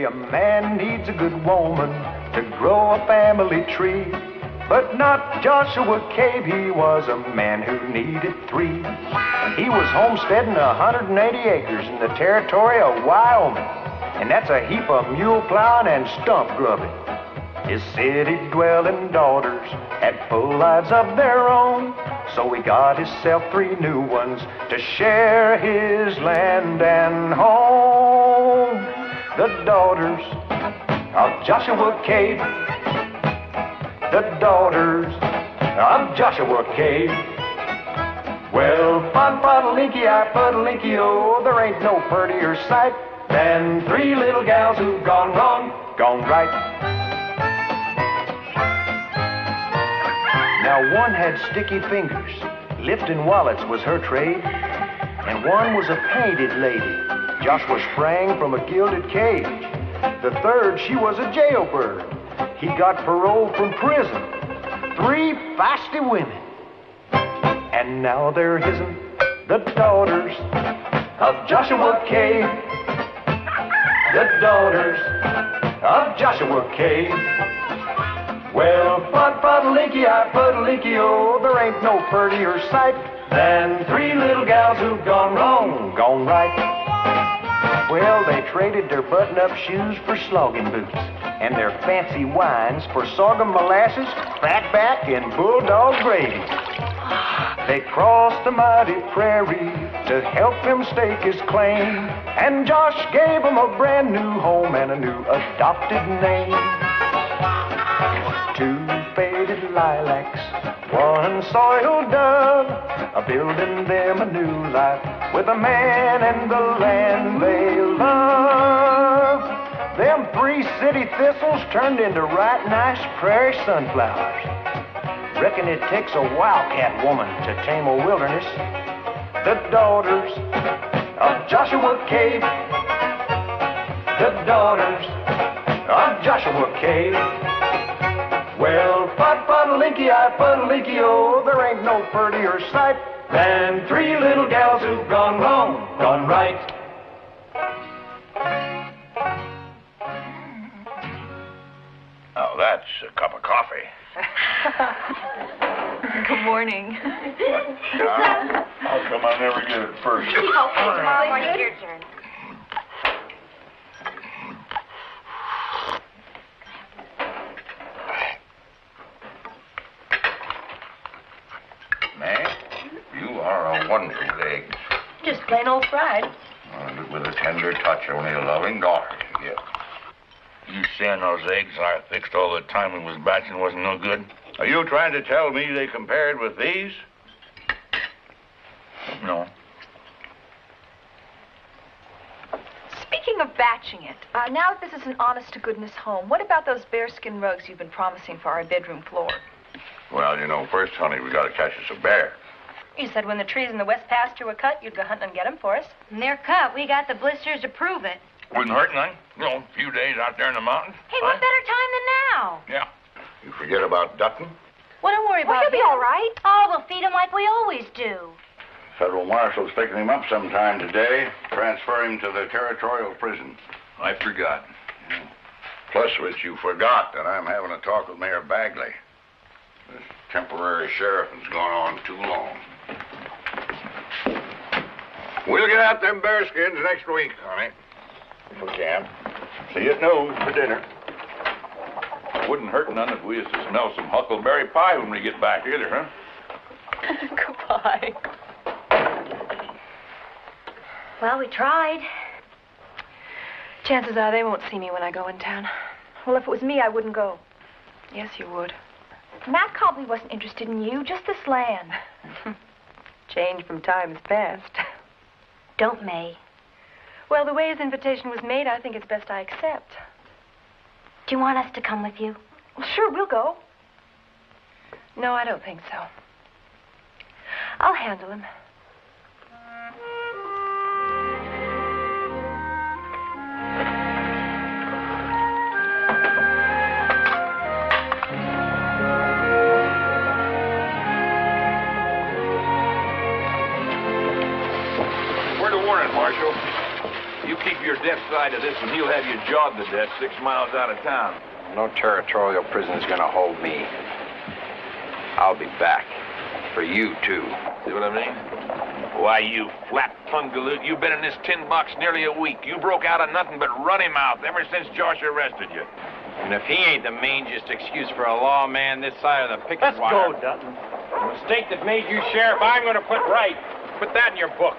a man needs a good woman to grow a family tree. But not Joshua Cave, he was a man who needed three. He was homesteading 180 acres in the territory of Wyoming, and that's a heap of mule plowing and stump grubbing. His city-dwelling daughters had full lives of their own, so he got himself 3 new ones to share his land and home. The daughters of Joshua Cave, the daughters of Joshua Cave. Well, fod-fod-a-linky-I, fud-a-linky-oh, there ain't no prettier sight than 3 little gals who've gone wrong, gone right. Now one had sticky fingers, lifting wallets was her trade, and one was a painted lady. Joshua sprang from a gilded cage. The third, she was a jailbird. He got parole from prison. 3 feisty women. And now they're his'n, the daughters of Joshua Cave. The daughters of Joshua Cave. Well, fod-fod-a-linky-I, fud-a-linky-oh, there ain't no prettier sight than 3 little gals who've gone wrong, gone right. Well, they traded their button-up shoes for slogging boots, and their fancy wines for sorghum molasses, fatback, and bulldog gravy. They crossed the mighty prairie to help him stake his claim, and Josh gave him a brand new home and a new adopted name. 2 faded lilacs, 1 soiled dove, building them a new life with a man and the land they love. Them 3 city thistles turned into right nice prairie sunflowers. Reckon it takes a wildcat woman to tame a wilderness. The daughters of Joshua Cave, the daughters of Joshua Cave. Well, fod-fod-a-linky-I, fud-a-linky-oh, there ain't no prettier sight than 3 little gals who've gone wrong, gone right. Now that's a cup of coffee. Good morning. How come I never get it first? Okay, tomorrow morning, your turn. May, you are a wonder with eggs. Just plain old fried. With a tender touch only a loving daughter can give. You saying those eggs I fixed all the time we was batching wasn't no good? Are you trying to tell me they compared with these? No. Speaking of batching it, now that this is an honest-to-goodness home, what about those bearskin rugs you've been promising for our bedroom floor? Well, you know, first, honey, we gotta catch us a bear. You said when the trees in the west pasture were cut, you'd go hunting and get them for us. And they're cut. We got the blisters to prove it. Wouldn't hurt none. You know, a few days out there in the mountains. Hey, what better time than now? Yeah. You forget about Dutton? Well, don't worry about Well, he'll be all right. Oh, we'll feed him like we always do. Federal marshal's picking him up sometime today, transfer him to the territorial prison. I forgot. Plus, which you forgot that I'm having a talk with Mayor Bagley. This temporary sheriffing's gone on too long. We'll get out them bearskins next week, honey. If we can. See you at noon for dinner. Wouldn't hurt none if we used to smell some huckleberry pie when we get back either, huh? Goodbye. Well, we tried. Chances are they won't see me when I go in town. Well, if it was me, I wouldn't go. Yes, you would. Matt Cobley wasn't interested in you, just this land. Change from times past. Don't, May. Well, the way his invitation was made, I think it's best I accept. Do you want us to come with you? Well, sure, we'll go. No, I don't think so. I'll handle him. Word of warning, Marshal. You keep your deaf side of this, and he'll have you jawed to death 6 miles out of town. No territorial prison is going to hold me. I'll be back. For you, too. See what I mean? Why, you flat-tongued galoot, you've been in this tin box nearly a week. You broke out of nothing but runny mouth ever since Josh arrested you. And if he ain't the mangiest excuse for a lawman this side of the picket wire... Let's go, Dutton. The mistake that made you sheriff, I'm going to put right. Put that in your book.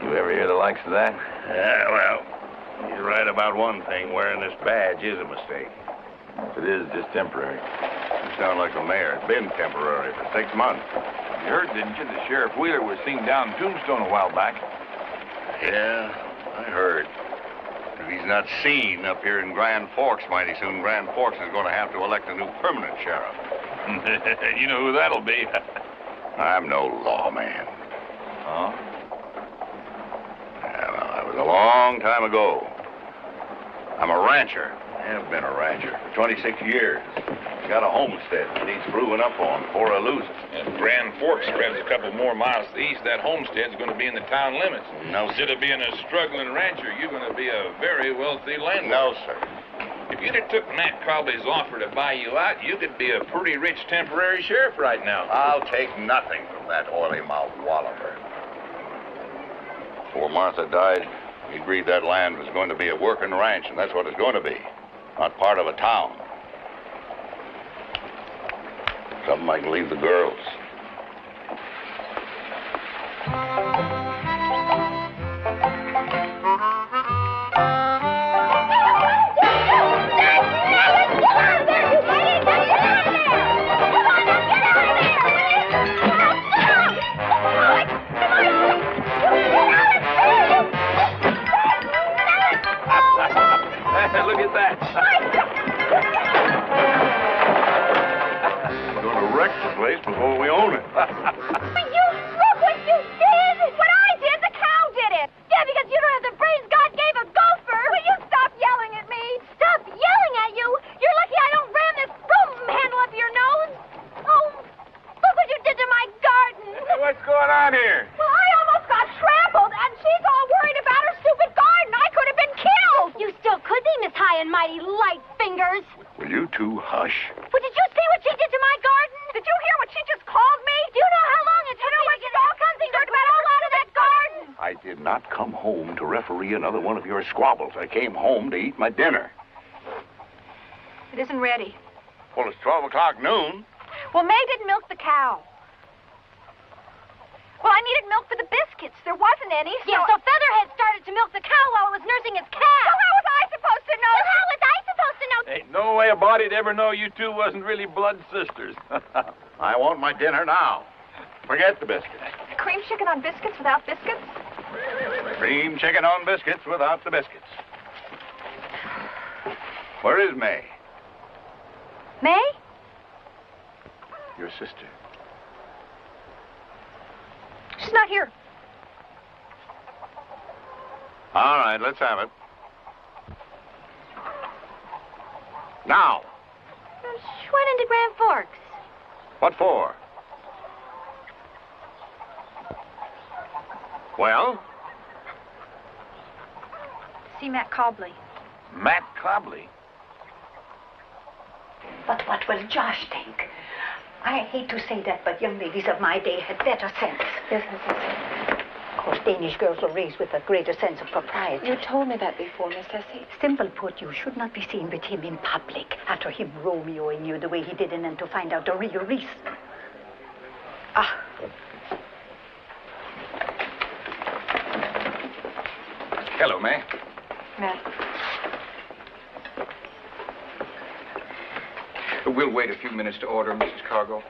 You ever hear the likes of that? Yeah, well, he's right about one thing. Wearing this badge is a mistake. It is just temporary. You sound like the mayor. It's been temporary for 6 months. You heard, didn't you? The Sheriff Wheeler was seen down in Tombstone a while back. Yeah, I heard. If he's not seen up here in Grand Forks mighty soon, Grand Forks is going to have to elect a new permanent sheriff. You know who that'll be. I'm no lawman. Oh? Yeah, well, that was a long time ago. I'm a rancher. I have been a rancher for 26 years. Got a homestead that needs proving up on before I lose it. If Grand Forks spreads a couple more miles east, that homestead's going to be in the town limits. No, Instead of being a struggling rancher, you're going to be a very wealthy landlord. No, sir. If you'd have took Matt Cobley's offer to buy you out, you could be a pretty rich temporary sheriff right now. I'll take nothing from that oily-mouthed walloper. Before Martha died, he agreed that land was going to be a working ranch, and that's what it's going to be. Not part of a town. Something I can leave the girls. Look at that. We're going to wreck the place before we own it. But you, look what you did! What I did, the cow did it! Yeah, because you don't have the brains God gave a gopher! Will you stop yelling at me? Stop yelling at you? You're lucky I don't ram this broom handle up your nose! Oh, look what you did to my garden! What's going on here? Well, I almost got trampled, and she's all worried about her stupid garden! I could have been killed! You still could be, Miss High and Mighty Light Fingers! Will you two hush? Well, did you see what she did to my garden? Did you hear what she just called me? Do you know how long it took me to get all kinds of dirt about all out of that garden? I did not come home to referee another one of your squabbles. I came home to eat my dinner. It isn't ready. Well, it's 12 o'clock noon. Well, May didn't milk the cow. Well, I needed milk for the biscuits. There wasn't any, so... Yeah, so Featherhead started to milk the cow while it was nursing its calf. So how was I supposed to know? Well, how was I supposed to know? Ain't no way a body'd ever know you two wasn't really blood sisters. I want my dinner now. Forget the biscuits. Cream chicken on biscuits without biscuits? Cream chicken on biscuits without the biscuits. Where is May? May? Your sister. She's not here. All right, let's have it. Now. She went into Grand Forks. What for? Well? See Matt Cobley. Matt Cobley? But what will Josh think? I hate to say that, but young ladies of my day had better sense. Yes, Miss Of course, Danish girls are raised with a greater sense of propriety. You told me that before, Miss Essie. Simple put, you should not be seen with him in public after him Romeoing you the way he did, and then to find out the real reason. Ah. Hello, May. Matt. We'll wait a few minutes to order, Mrs. Cargo.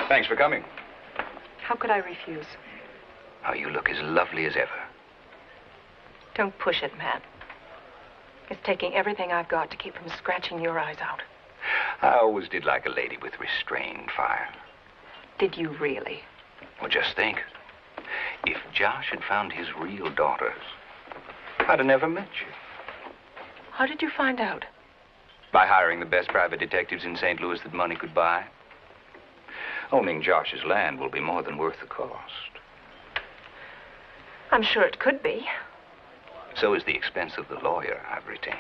Thanks for coming. How could I refuse? Oh, you look as lovely as ever. Don't push it, Matt. It's taking everything I've got to keep from scratching your eyes out. I always did like a lady with restrained fire. Did you really? Well, just think. If Josh had found his real daughters, I'd have never met you. How did you find out? By hiring the best private detectives in St. Louis that money could buy. Owning Josh's land will be more than worth the cost. I'm sure it could be. So is the expense of the lawyer I've retained.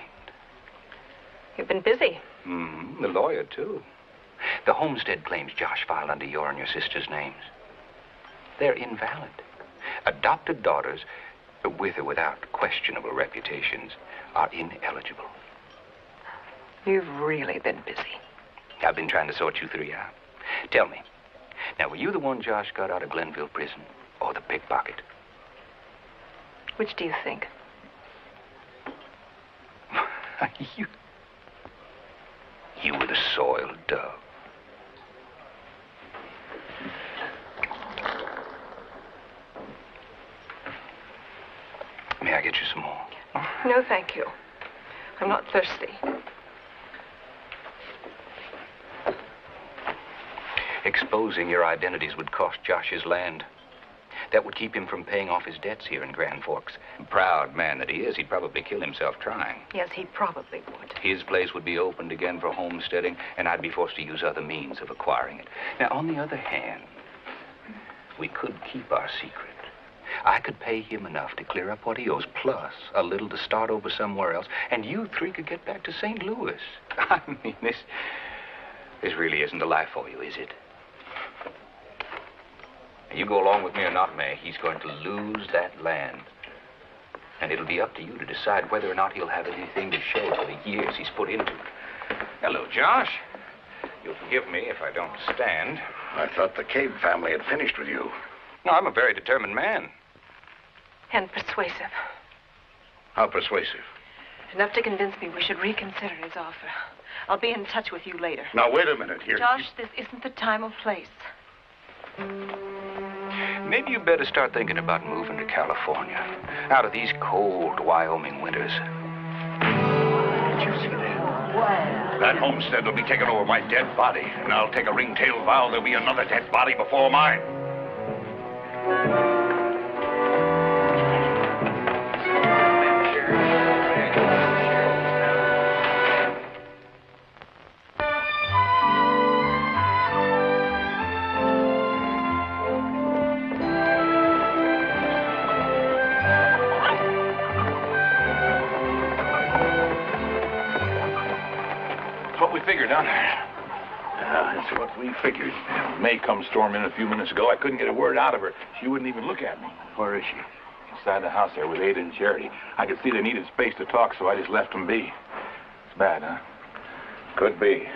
You've been busy. The lawyer, too. The homestead claims Josh filed under your and your sister's names. They're invalid. Adopted daughters, with or without questionable reputations, are ineligible. You've really been busy. I've been trying to sort you three out. Tell me, now, were you the one Josh got out of Glenville prison, or the pickpocket? Which do you think? You were the soiled dove. May I get you some more? No, thank you. I'm not thirsty. Exposing your identities would cost Josh his land. That would keep him from paying off his debts here in Grand Forks. Proud man that he is, he'd probably kill himself trying. Yes, he probably would. His place would be opened again for homesteading, and I'd be forced to use other means of acquiring it. Now, on the other hand, we could keep our secret. I could pay him enough to clear up what he owes, plus a little to start over somewhere else, and you three could get back to St. Louis. I mean, this really isn't a life for you, is it? You go along with me or not, May, he's going to lose that land. And it'll be up to you to decide whether or not he'll have anything to show for the years he's put into it. Hello, Josh. You'll forgive me if I don't stand. I thought the Cave family had finished with you. No, I'm a very determined man. And persuasive. How persuasive? Enough to convince me we should reconsider his offer. I'll be in touch with you later. Now, wait a minute here. Josh, this isn't the time or place. Maybe you better start thinking about moving to California, out of these cold Wyoming winters. Did you see that? That homestead will be taken over by dead body, and I'll take a ringtail vow there'll be another dead body before mine. That's what we figured. May come storming in a few minutes ago. I couldn't get a word out of her. She wouldn't even look at me. Where is she? Inside the house there with Ada and Charity. I could see they needed space to talk, so I just left them be. It's bad, huh? Could be.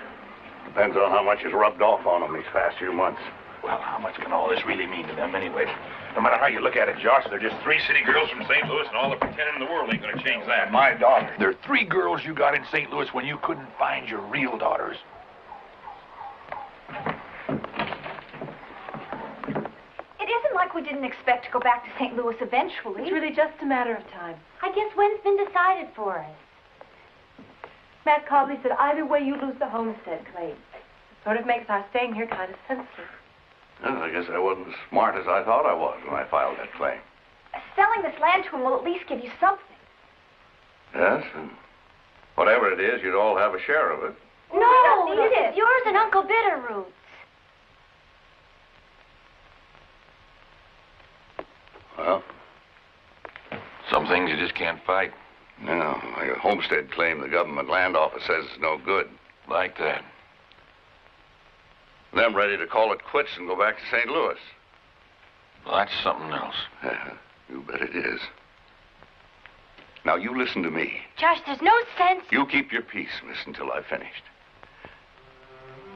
Depends on how much is rubbed off on them these past few months. Well, how much can all this really mean to them anyway? No matter how you look at it, Josh, they're just three city girls from St. Louis, and all the pretending in the world ain't gonna change that. My daughter. There are three girls you got in St. Louis when you couldn't find your real daughters. It isn't like we didn't expect to go back to St. Louis eventually. It's really just a matter of time. I guess when's been decided for us? Matt Cobley said either way you lose the homestead claim. Sort of makes our staying here kind of senseless. Well, I guess I wasn't as smart as I thought I was when I filed that claim. Selling this land to him will at least give you something. Yes, and whatever it is, you'd all have a share of it. No, we don't need It's it. yours and Uncle Bitterroot's. Well, Some things you just can't fight. no, like a homestead claim the government land office says is no good. Like that. Them ready to call it quits and go back to St. Louis. Well, that's something else. You bet it is. Now, you listen to me. Josh, there's no sense. You keep your peace, miss, until I've finished.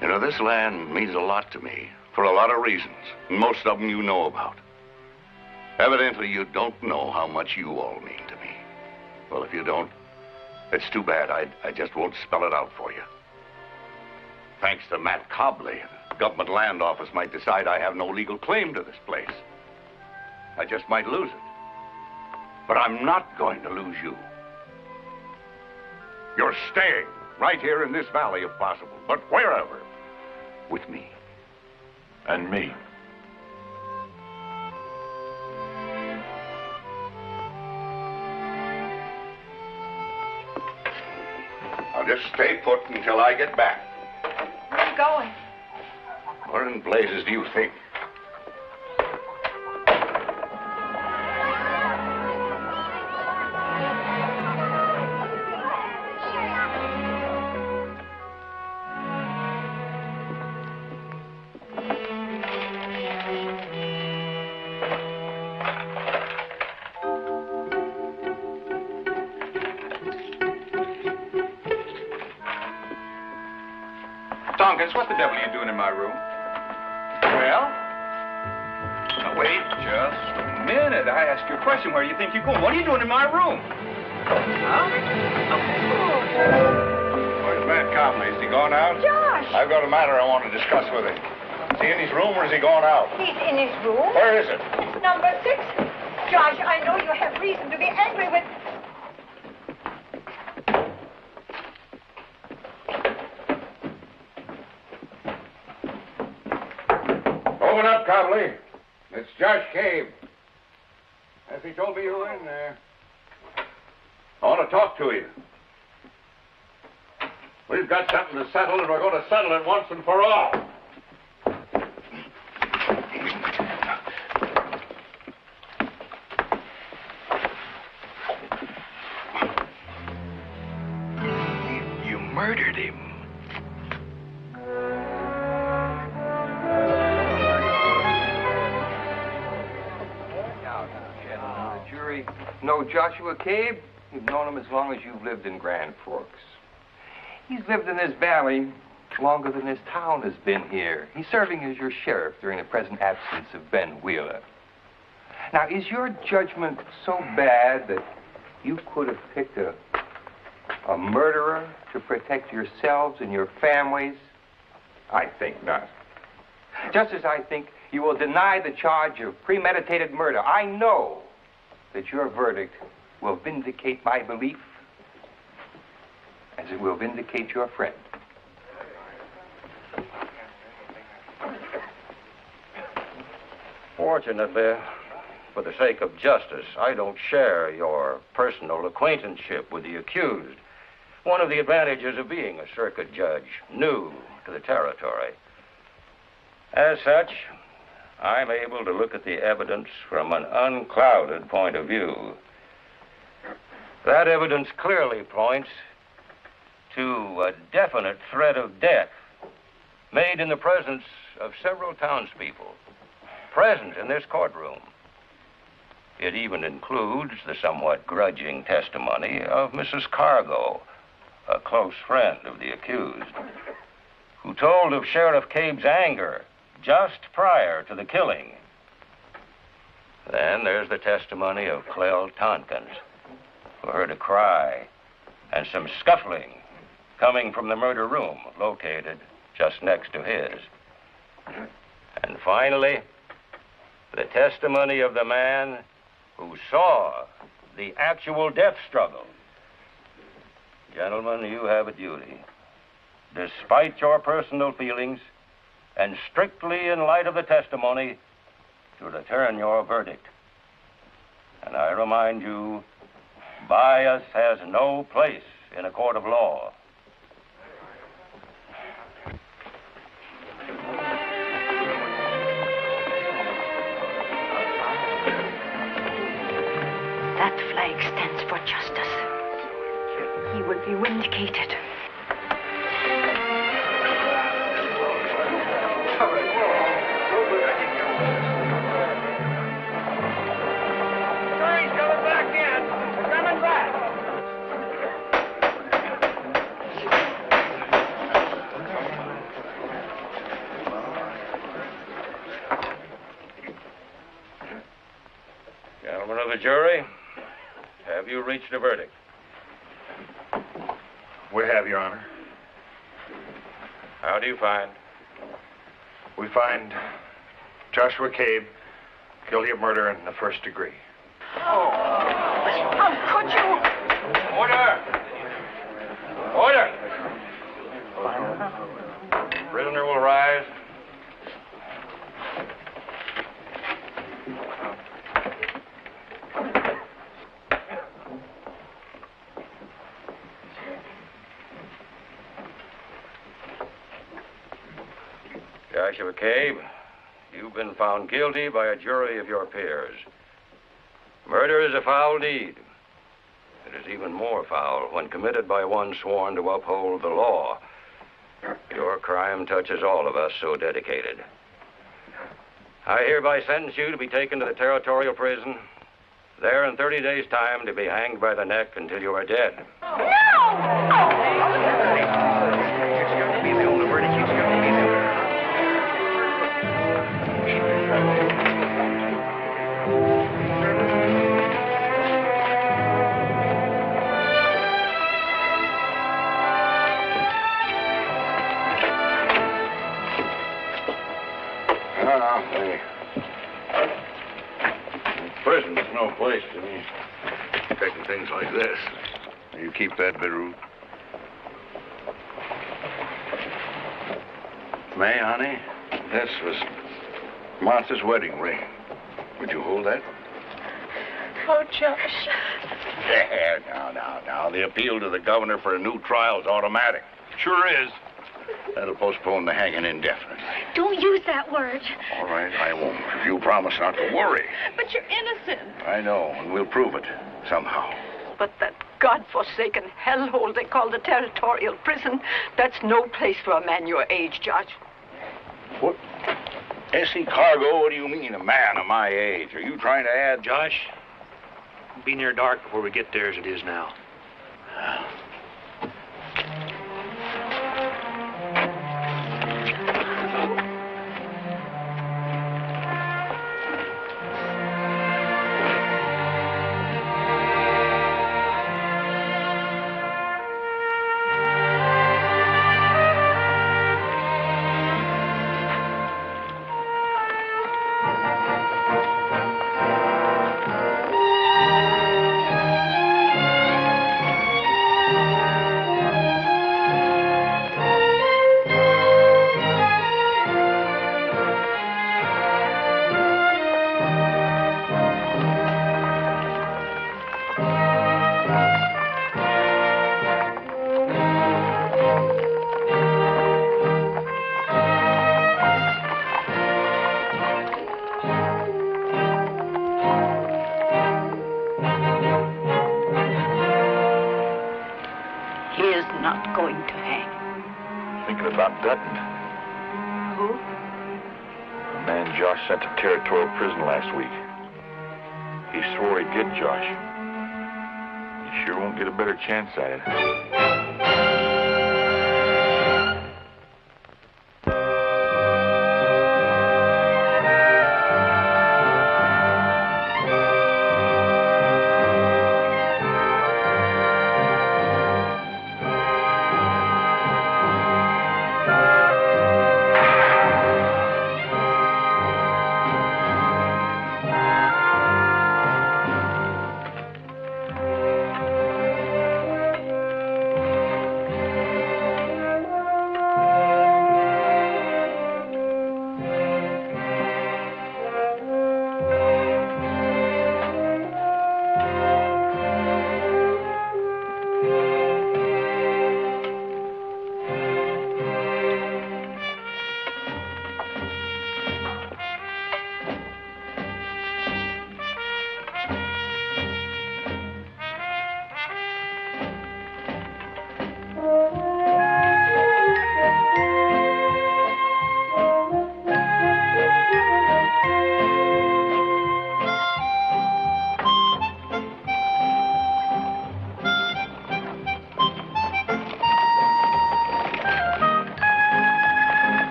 You know, this land means a lot to me, for a lot of reasons, and most of them you know about. Evidently, you don't know how much you all mean to me. Well, if you don't, it's too bad. I just won't spell it out for you. Thanks to Matt Cobley, the government land office might decide I have no legal claim to this place. I just might lose it. But I'm not going to lose you. You're staying right here in this valley if possible, but wherever, with me. And me. I'll just stay put until I get back. Where are you going? Where in blazes do you think? Tompkins, what the devil are you doing in my room? Well? Now, wait just a minute. I asked you a question. Where do you think you're going? What are you doing in my room? Huh? Where's Matt Copley? Is he gone out? Josh! I've got a matter I want to discuss with him. Is he in his room or is he gone out? He's in his room. Where is it? Number 6. Josh, I know you have reason to be angry with... Open up, Copley. It's Josh Cave. As he told me you were in there. I want to talk to you. We've got something to settle, and we're going to settle it once and for all. You murdered him. Jury know Joshua Cave. You've known him as long as you've lived in Grand Forks. He's lived in this valley longer than this town has been here. He's serving as your sheriff during the present absence of Ben Wheeler. Now, is your judgment so bad that you could have picked a murderer to protect yourselves and your families? I think not. Just as I think you will deny the charge of premeditated murder. I know that your verdict will vindicate my belief as it will vindicate your friend. Fortunately, for the sake of justice, I don't share your personal acquaintanceship with the accused. One of the advantages of being a circuit judge, new to the territory. As such, I'm able to look at the evidence from an unclouded point of view. That evidence clearly points to a definite threat of death made in the presence of several townspeople present in this courtroom. It even includes the somewhat grudging testimony of Mrs. Cargo, a close friend of the accused, who told of Sheriff Cabe's anger just prior to the killing. Then there's the testimony of Clell Tompkins, who heard a cry and some scuffling coming from the murder room located just next to his. And finally, the testimony of the man who saw the actual death struggle. Gentlemen, you have a duty, despite your personal feelings and strictly in light of the testimony, to return your verdict. And I remind you, bias has no place in a court of law. That flag stands for justice. He will be vindicated. Gentlemen of the jury, have you reached a verdict? We have, Your Honor. How do you find? We find Joshua Cave guilty of murder in the first degree. How could you? Order! Order! Prisoner will rise. Joshua Cabe, you've been found guilty by a jury of your peers. Murder is a foul deed. It is even more foul when committed by one sworn to uphold the law. Your crime touches all of us so dedicated. I hereby sentence you to be taken to the territorial prison, there in 30 days' time to be hanged by the neck until you are dead. Prison's no place to me. Taking things like this. You keep that, Bitterroot. May, honey, this was Martha's wedding ring. Would you hold that? Oh, Josh. There, now. The appeal to the governor for a new trial is automatic. Sure is. That'll postpone the hanging indefinitely. Don't use that word. All right, I won't. If you promise not to worry. But you're innocent. I know, and we'll prove it somehow. But that godforsaken hellhole they call the territorial prison, that's no place for a man your age, Josh. What? S.E. Cargo, what do you mean, a man of my age? Are you trying to add... Josh, it'll be near dark before we get there as it is now. Sent to territorial prison last week. He swore he did, Josh. You sure won't get a better chance at it.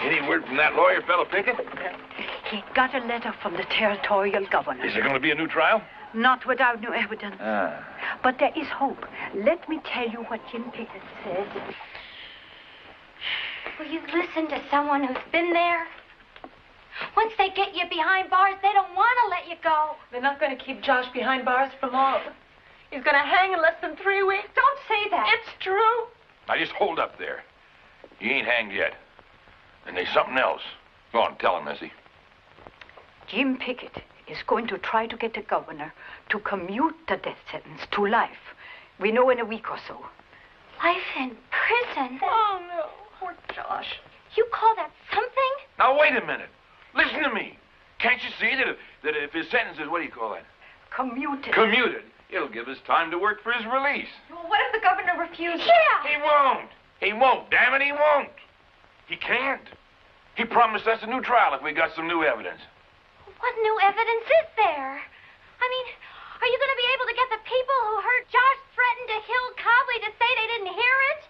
Any word from that lawyer, fellow Pickett? He got a letter from the territorial governor. Is there going to be a new trial? Not without new evidence. Ah. But there is hope. Let me tell you what Jim Pickett said. Will you listen to someone who's been there? Once they get you behind bars, they don't want to let you go. They're not going to keep Josh behind bars for long. He's going to hang in less than 3 weeks. Don't say that. It's true. Now, just hold up there. You ain't hanged yet. And there's something else. Go on, tell him, Missy. Jim Pickett is going to try to get the governor to commute the death sentence to life. We know in a week or so. Life in prison? Oh, no. Poor Josh. You call that something? Now, wait a minute. Listen to me. Can't you see that if his sentence is, what do you call that? Commuted. Commuted. It'll give us time to work for his release. Well, what if the governor refuses? Yeah. He won't. He won't. Damn it, he won't. He can't. He promised us a new trial if we got some new evidence. What new evidence is there? I mean, are you going to be able to get the people who heard Josh threaten to kill Cobley to say they didn't hear it?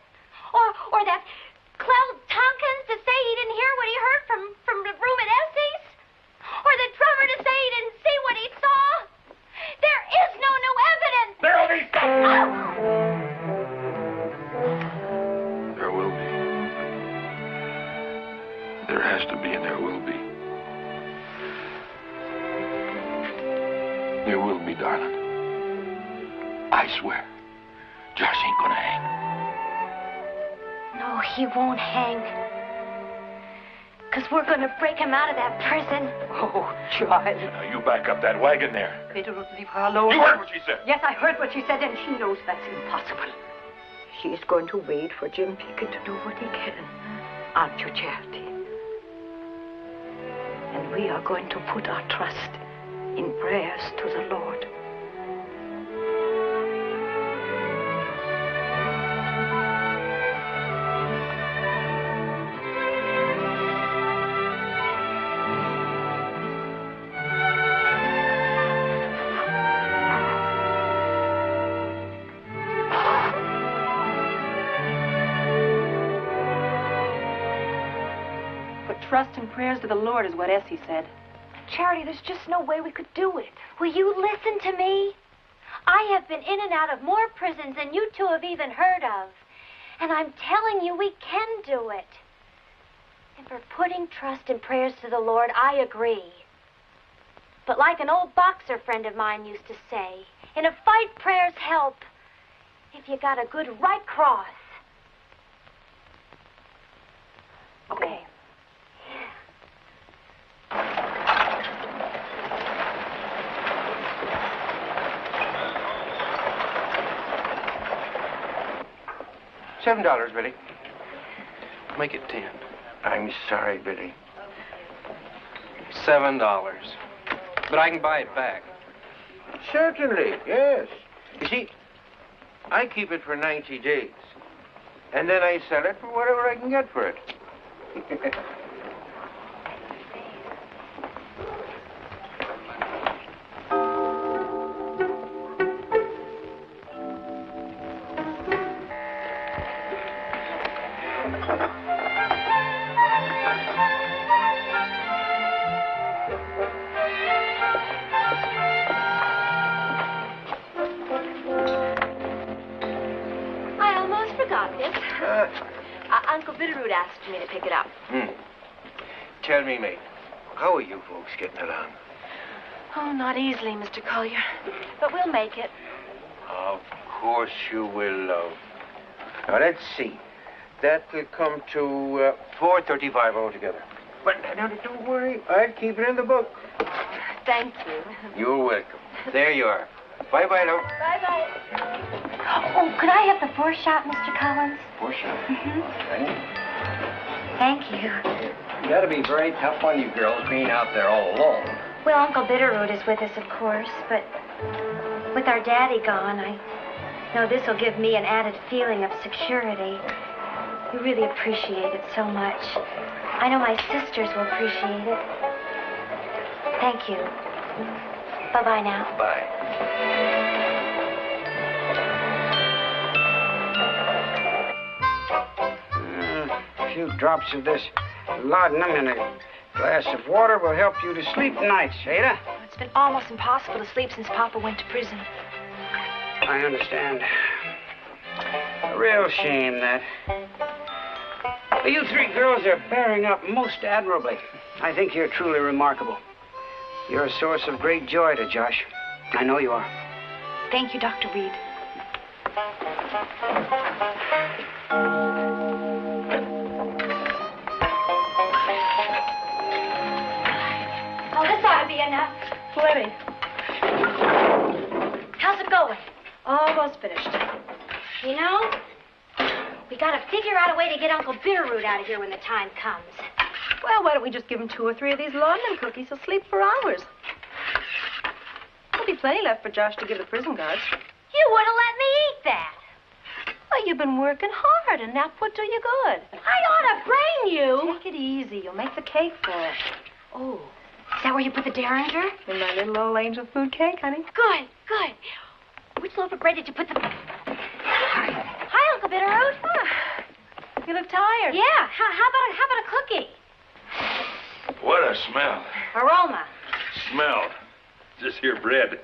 Or that Clell Tompkins to say he didn't hear what he heard from the room at Essie's? Or the drummer to say he didn't see what he saw? There is no new evidence! There'll be some! There will be. There has to be, and there will be. There will be, darling. I swear. Josh ain't gonna hang. No, he won't hang. Because we're going to break him out of that prison. Oh, child. Now, you back up that wagon there. Pedro, leave her alone. You heard what she said. Yes, I heard what she said, and she knows that's impossible. She is going to wait for Jim Pickett to do what he can. Aren't you, Charity? And we are going to put our trust in prayers to the Lord. Trust and prayers to the Lord is what Essie said. Charity, there's just no way we could do it. Will you listen to me? I have been in and out of more prisons than you two have even heard of. And I'm telling you, we can do it. And for putting trust and prayers to the Lord, I agree. But like an old boxer friend of mine used to say, in a fight, prayers help if you got a good right cross. Okay. $7, Billy. Make it 10. I'm sorry, Billy. $7. But I can buy it back. Certainly, yes. You see, I keep it for 90 days. And then I sell it for whatever I can get for it. Uncle Bitterroot asked me to pick it up. Tell me, mate, how are you folks getting along? Oh, not easily, Mr. Collier. But we'll make it. Of course you will, love. Now, let's see. That will come to $4.35 altogether. But now, don't worry. I'll keep it in the book. Thank you. You're welcome. There you are. Bye-bye, love. Bye-bye. Oh, could I have the foreshot, Mr. Collins? Foreshot? Thank you. You gotta be very tough on you girls being out there all alone. Well, Uncle Bitterroot is with us, of course, but with our daddy gone, I know this will give me an added feeling of security. We really appreciate it so much. I know my sisters will appreciate it. Thank you. Bye-bye now. Bye. A few drops of this laudanum in a glass of water will help you to sleep nights, Ada. It's been almost impossible to sleep since Papa went to prison. I understand. A real shame, that. But you three girls are bearing up most admirably. I think you're truly remarkable. You're a source of great joy to Josh. I know you are. Thank you, Dr. Reed. Oh, this ought to be enough. Well, ready. How's it going? Almost finished. You know, we gotta figure out a way to get Uncle Bitterroot out of here when the time comes. Well, why don't we just give him 2 or 3 of these laudanum cookies? He'll sleep for hours. There'll be plenty left for Josh to give the prison guards. You would have let me eat that. Well, you've been working hard, and that would do you good. I ought to brain you. Take it easy. You'll make the cake for it. Oh, is that where you put the Derringer? In my little old angel food cake, honey. Good, good. Which loaf of bread did you put the... Hi, Uncle Bitterroot. You look tired. Yeah, how about a cookie? What a smell. Aroma. Smell. This here bread.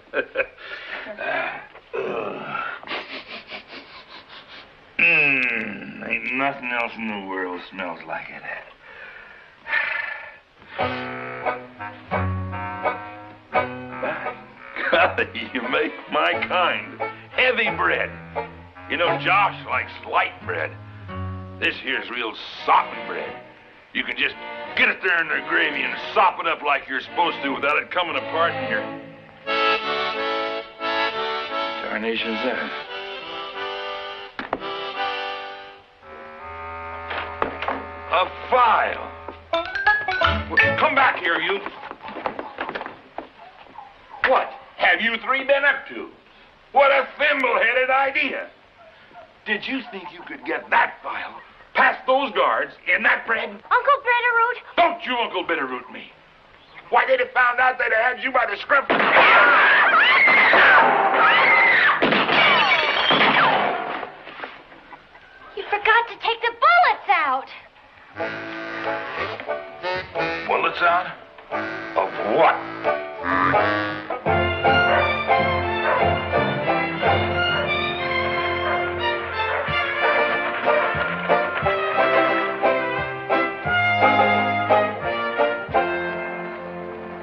Ain't nothing else in the world smells like it. Golly, you make my kind. Heavy bread. You know, Josh likes light bread. This here's real soppy bread. You can just get it there in the gravy and sop it up like you're supposed to without it coming apart in your... Darnation's that? A file. Well, come back here, you. What have you 3 been up to? What a thimble-headed idea. Did you think you could get that file past those guards in that bread? Uncle Bitterroot. Don't you Uncle Bitterroot me. Why, they'd have found out they'd have had you by the scruff. You forgot to take the bullets out. Bullets out? Of what?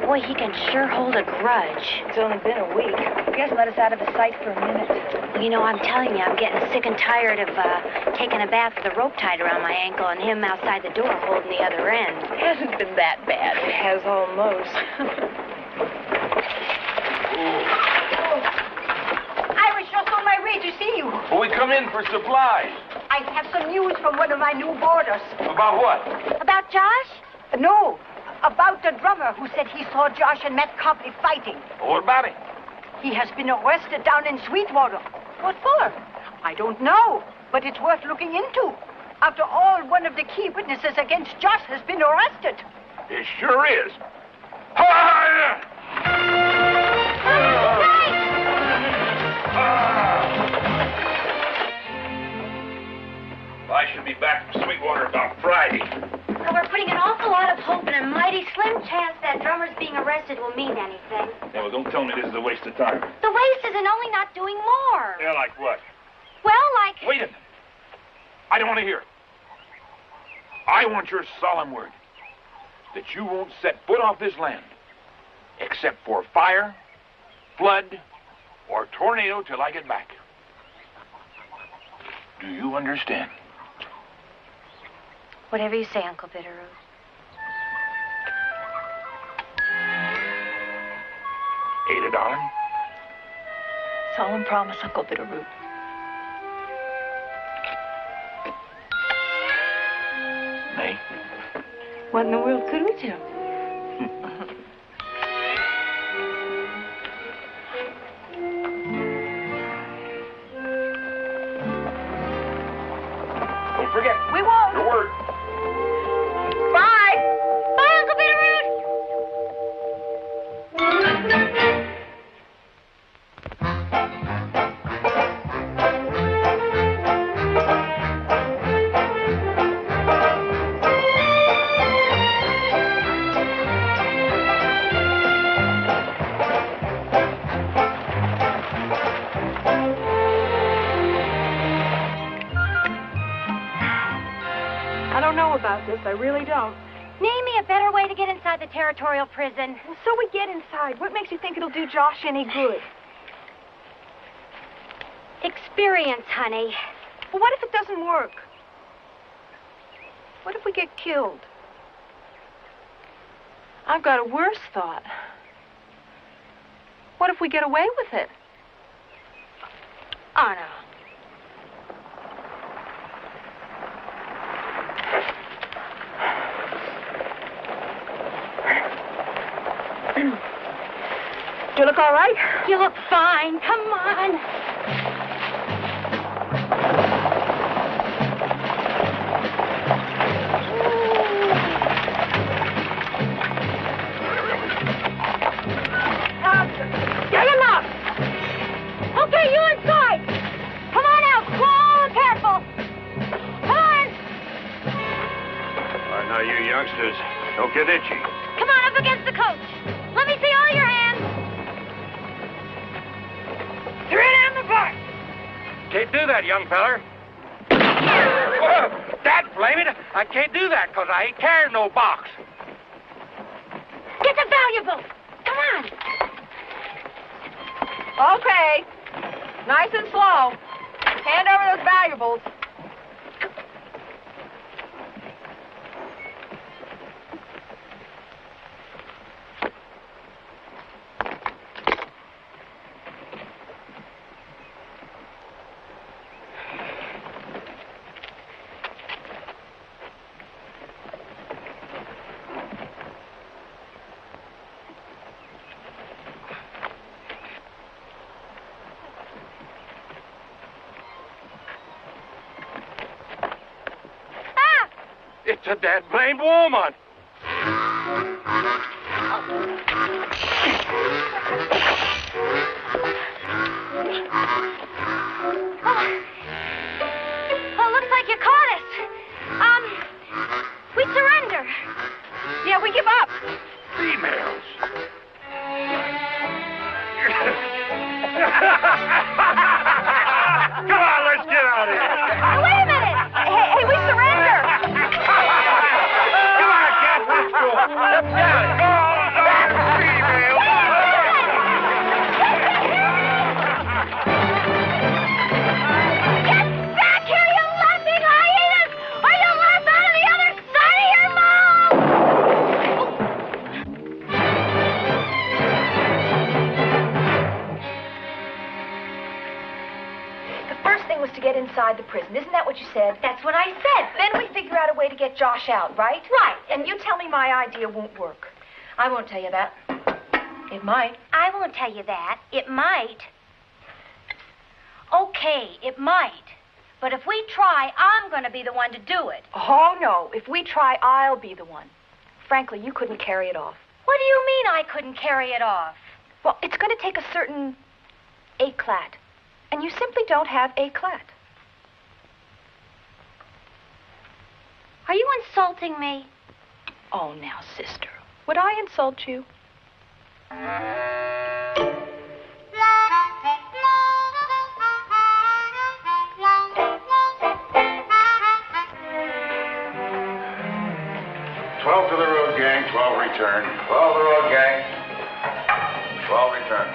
Boy, he can sure hold a grudge. It's only been a week. He hasn't let us out of his sight for a minute. Well, you know, I'm telling you, I'm getting sick and tired of taking a bath with a rope tied around my ankle and him outside the door holding the other end. It hasn't been that bad. It has almost. Irish, just on my way to see you. Well, we come in for supplies. I have some news from one of my new boarders. About what? About Josh? No, about the drummer who said he saw Josh and Matt Copley fighting. What about him? He has been arrested down in Sweetwater. What for? I don't know, but it's worth looking into. After all, one of the key witnesses against Josh has been arrested. It sure is. Hi! I should be back from Sweetwater about Friday. Well, we're putting an awful lot of hope in a mighty slim chance that drummer's being arrested will mean anything. Yeah, well, don't tell me this is a waste of time. The waste isn't only not doing more. Yeah, like what? Well, like... Wait a minute. I don't want to hear it. I want your solemn word that you won't set foot off this land except for fire, flood, or tornado till I get back. Do you understand? Whatever you say, Uncle Bitterroot. Ada, darling? Solemn promise, Uncle Bitterroot. May? What in the world could we do? Don't forget. We won't. Your word. Bye. Bye, Uncle Bitterroot. I don't know about this. I really don't. Name me a better way to get inside the territorial prison. Well, so we get inside. What makes you think it'll do Josh any good? Experience, honey. Well, what if it doesn't work? What if we get killed? I've got a worse thought. What if we get away with it? Anna. Do you look all right? You look fine. Come on. Get him up! Okay, you inside! Come on out, slow and careful! Come on! All right, now, you youngsters, don't get itchy. Come on, up against the coach. Let me see all your hands. Three down the back. Can't do that, young feller. Dad, blame it. I can't do that because I ain't carrying no box. Get the valuables. Come on. Okay. Nice and slow. Hand over those valuables. It's a dead blamed woman. Oh, looks like you caught us. We surrender. Yeah, we give up. Females. Come on, let's get out of here. Wait a minute. Hey, we surrender. Come on, Cat, let's go. Let's get it. Go on, females. Get back here, you laughing hyenas! Or you'll laugh out of the other side of your mouth! The first thing was to get inside the prison. Isn't that what you said? That's what I said. Then we figure out a way to get Josh out, right? Right. And you tell me my idea won't work. I won't tell you that. It might. I won't tell you that. It might. Okay, it might. But if we try, I'm going to be the one to do it. Oh, no. If we try, I'll be the one. Frankly, you couldn't carry it off. What do you mean I couldn't carry it off? Well, it's going to take a certain éclat. And you simply don't have éclat. Are you insulting me? Oh, now, sister. Would I insult you? 12 to the road, gang. 12 return. 12 to the road, gang. 12 return.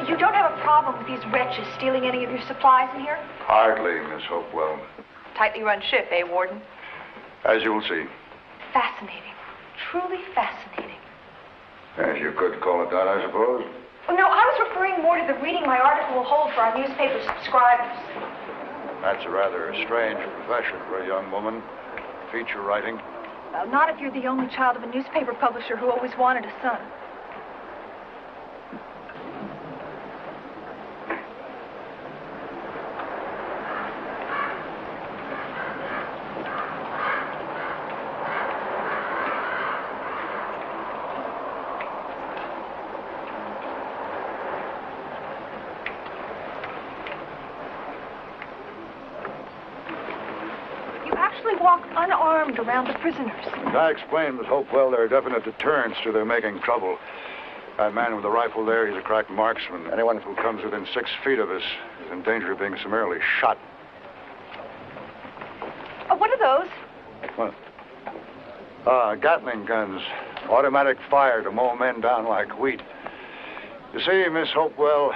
You don't have a problem with these wretches stealing any of your supplies in here? Hardly, Miss Hopewell. Tightly run ship, eh, Warden? As you will see. Fascinating. Truly fascinating. Yes, you could call it that, I suppose. Oh, no, I was referring more to the reading my article will hold for our newspaper subscribers. That's a rather strange profession for a young woman. Feature writing. Well, not if you're the only child of a newspaper publisher who always wanted a son. Walk unarmed around the prisoners. I explained, Miss Hopewell, there are definite deterrents to their making trouble. That man with the rifle there, he's a crack marksman. Anyone who comes within 6 feet of us is in danger of being summarily shot. What are those? What? Gatling guns. Automatic fire to mow men down like wheat. You see, Miss Hopewell,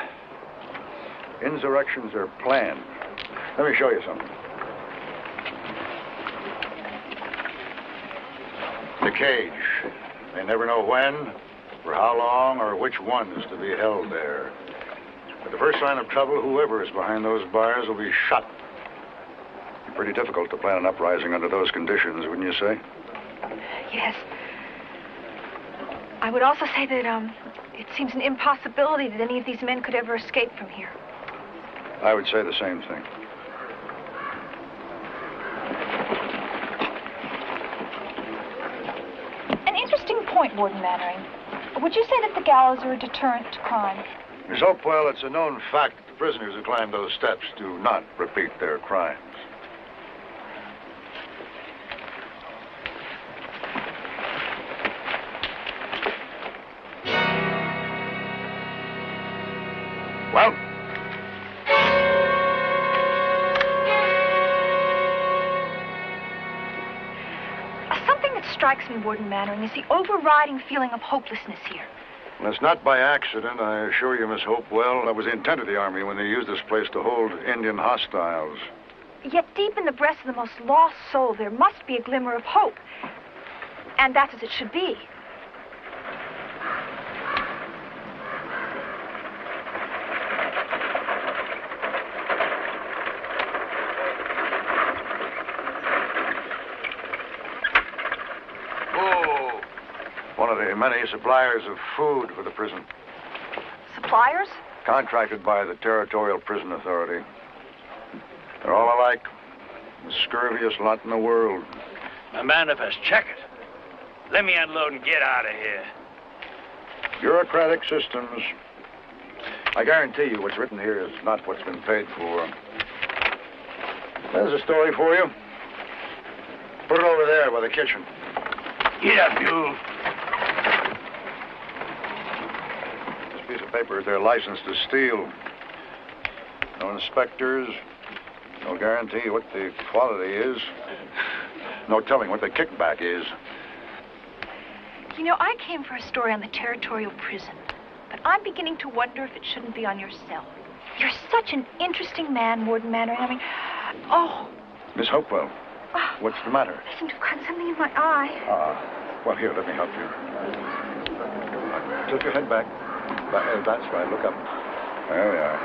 Insurrections are planned. Let me show you something. The cage. They never know when, for how long, or which one is to be held there. At the first sign of trouble, whoever is behind those bars will be shot. It'd be pretty difficult to plan an uprising under those conditions, wouldn't you say? Yes. I would also say that, it seems an impossibility that any of these men could ever escape from here. I would say the same thing. An interesting point, Warden Mannering. Would you say that the gallows are a deterrent to crime? Miss Hopewell, it's a known fact that the prisoners who climb those steps do not repeat their crimes. Well? Something that strikes me, Warden Mannering, is the overriding feeling of hopelessness here. Well, it's not by accident, I assure you, Miss Hopewell. That was the intent of the Army when they used this place to hold Indian hostiles. Yet deep in the breast of the most lost soul, there must be a glimmer of hope. And that's as it should be. One of the many suppliers of food for the prison. Suppliers? Contracted by the Territorial Prison Authority. They're all alike. The scurviest lot in the world. My manifest, check it. Let me unload and get out of here. Bureaucratic systems. I guarantee you what's written here is not what's been paid for. There's a story for you. Put it over there by the kitchen. Get up, you. This piece of paper is their license to steal. No inspectors. No guarantee what the quality is. No telling what the kickback is. You know, I came for a story on the Territorial Prison, but I'm beginning to wonder if it shouldn't be on your cell. You're such an interesting man, Warden Mannering. I mean, oh. Miss Hopewell, what's the matter? I seem to have gotten something in my eye. Well, here, let me help you. Tilt your head back. That's right, look up. There we are.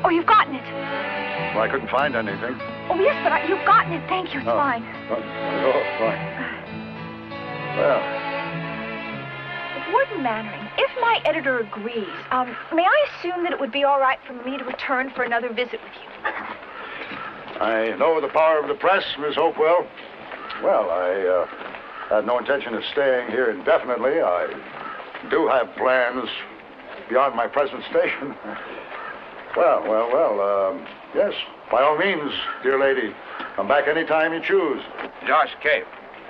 Oh, you've gotten it. Well, I couldn't find anything. Oh, yes, but you've gotten it. Thank you. It's fine. Fine. Well. Warden Mannering, if my editor agrees, may I assume that it would be all right for me to return for another visit with you? I know the power of the press, Miss Hopewell. Well, I had no intention of staying here indefinitely. I do have plans beyond my present station. Well, yes, by all means, dear lady. Come back any time you choose. Josh Cape.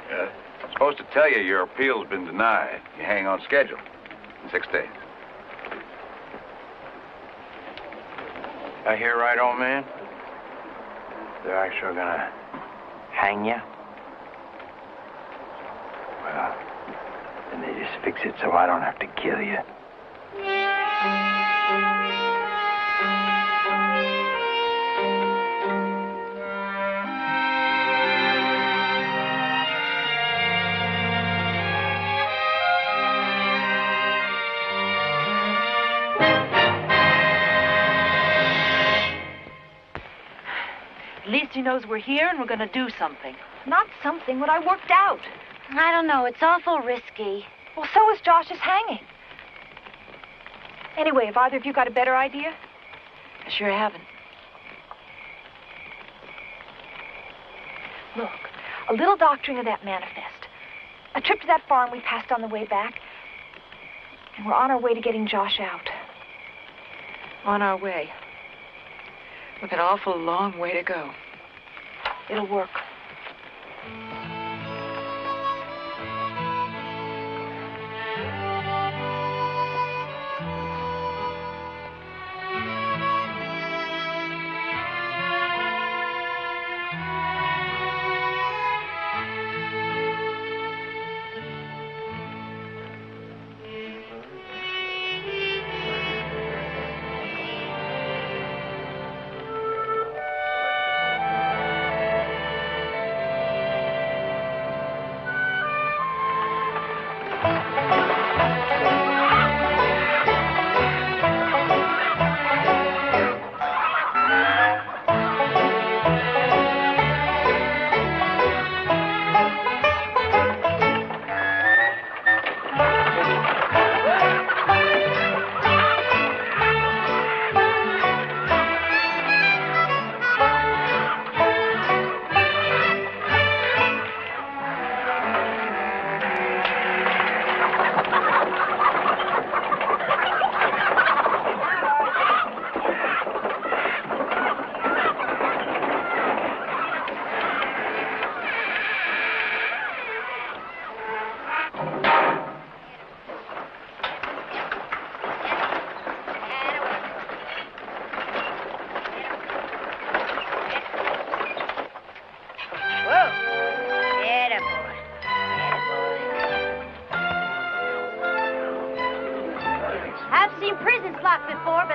Yeah? I'm supposed to tell you your appeal's been denied. You hang on schedule in 6 days. I hear right, old man? They're actually gonna hang you? Well, then they just fix it so I don't have to kill you. At least he knows we're here and we're going to do something. Not something, what I worked out. I don't know. It's awful risky. Well, so is Josh's hanging. Anyway, have either of you got a better idea? I sure haven't. Look, a little doctoring of that manifest. A trip to that farm we passed on the way back. And we're on our way to getting Josh out. On our way. With an awful long way to go. It'll work.